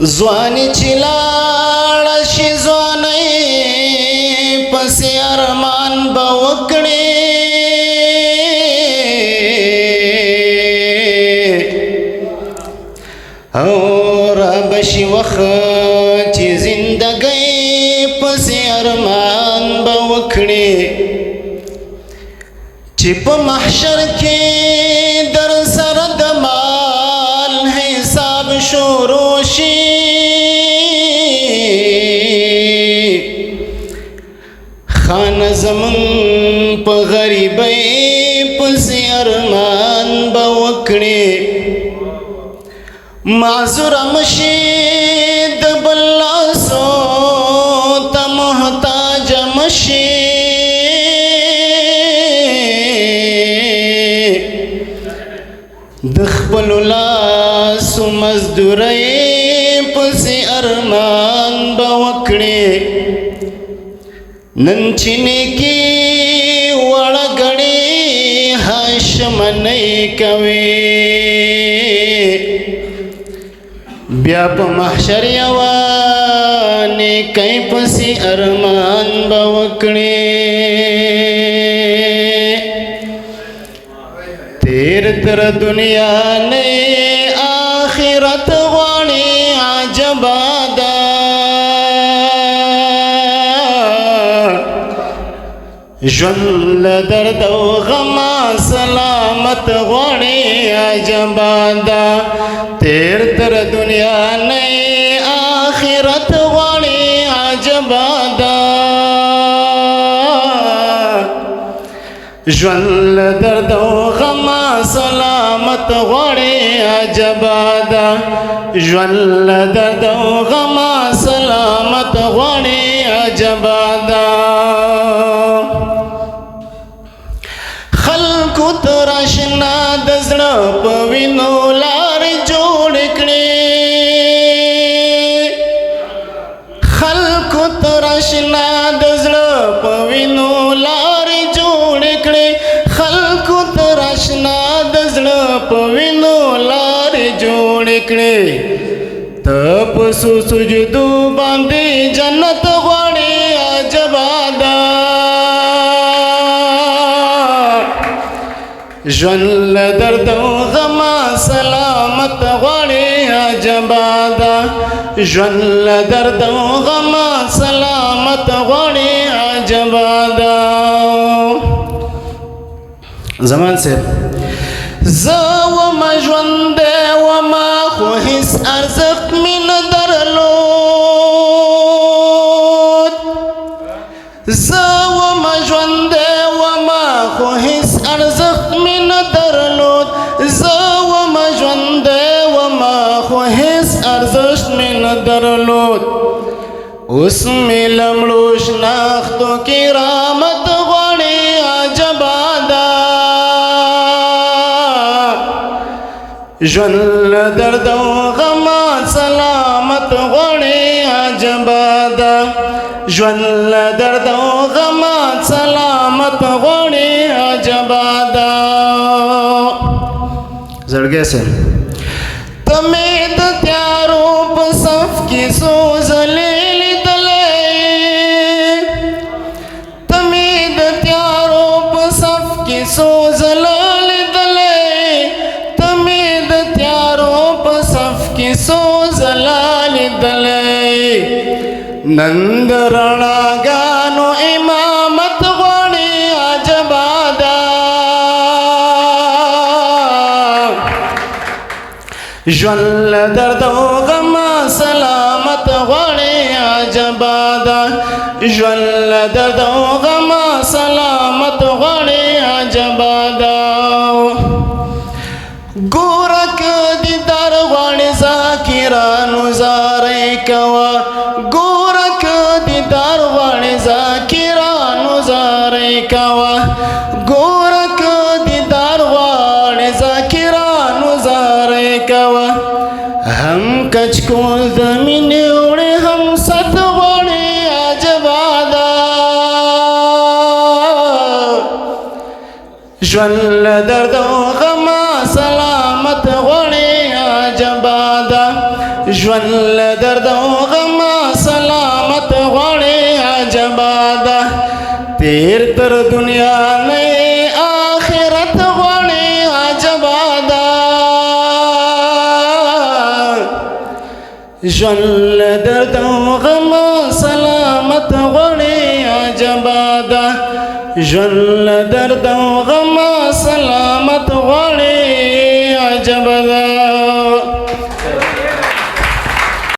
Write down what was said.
ځواني چې لاړه شي ځوانۍ پسې ارمان به وکړې او رابه شي وخت چې زندګۍ پسې ارمان به وکړې چې په محشر کې در سره د مال حساب شروع شي خانه زمون په غریبۍ پسې ارمان به وکړې معذوره مشي د بل لاسو ته محتاجه مشي د خپلو لاسو مزدورۍ پسې ارمان به وکړې نن چې نیکي وړه ګڼې هاشمنۍ کوي بیا په محشر یوه نیکۍ پسې ارمان به وکړې تیر تر دنیا نه آخرت غواړي عجبا ده ژوند له درد او غمه سلامت غواړي عجبا ده تیر تر دنیا نه آخرت غواړي عجبا ده ژوند له درد او غمه سلامت غواړي عجبا ده ژوند له درد او غمه سلامت غواړي عجبا ده خلکو تر اشنا د زړه په وینو لارې جوړې کړې خلکو تر اشنا د زړه په وینو لارې جوړې کړې خلکو تر اشنا د زړه په وینو لارې جوړې کړې ته په سجدو باندې جنت غواړې عجبا ده ژوند له درد او غمه سلامت غواړي عجبا ده ژوند له درد او غمه سلامت غواړي عجبا ده زمان صاحب زه ومه ژوندی ومه خو هېڅ ارزښت مې نه درلود زه ومه ژوندی ومه خو هېڅ ارزښت مې نه درلود زه ومه ژوندی ومه خو هېڅ ارزښت مې نه درلود اوس مې له مړو شناختو کې رحمت غواړي عجبا ده ژوند له درد او غمه سلامت غواړي عجبا ده ژوند له درد او غمه سلامت غواړي عجبا ده زړګی صاحب ته مې د تیارو په صف کې سوځلې لیدلې ته مې د تیارو په صف کې سوځله لیدلې ته مې د تیارو په صف کې سوځله لیدلې نن د رڼاګانو امامت غواړي عجبا ده ژوند له درد او غمه سلامت غواړي عجبا ده ژوند له درد او غمه سلامت غواړي عجبا ده ګوره که دیدار غواړي ذاکرانو زارۍ کوه ګوره که دیدار غواړي ذاکرانو زارۍ کوه ګوره که دیدار غواړي ذاکرانو زارۍ کوه هم کچکول د مینې وړې هم ست غواړي عجبا ده ژوند له درد او غمه سلامت غواړي عجبا ده ژوند درد او غم سلامت غواړي عجبا ده تیر تر دنیا نه آخرت غواړي عجبا ده ژوند درد او غم سلامت غواړي عجبا ده ژوند درد او غم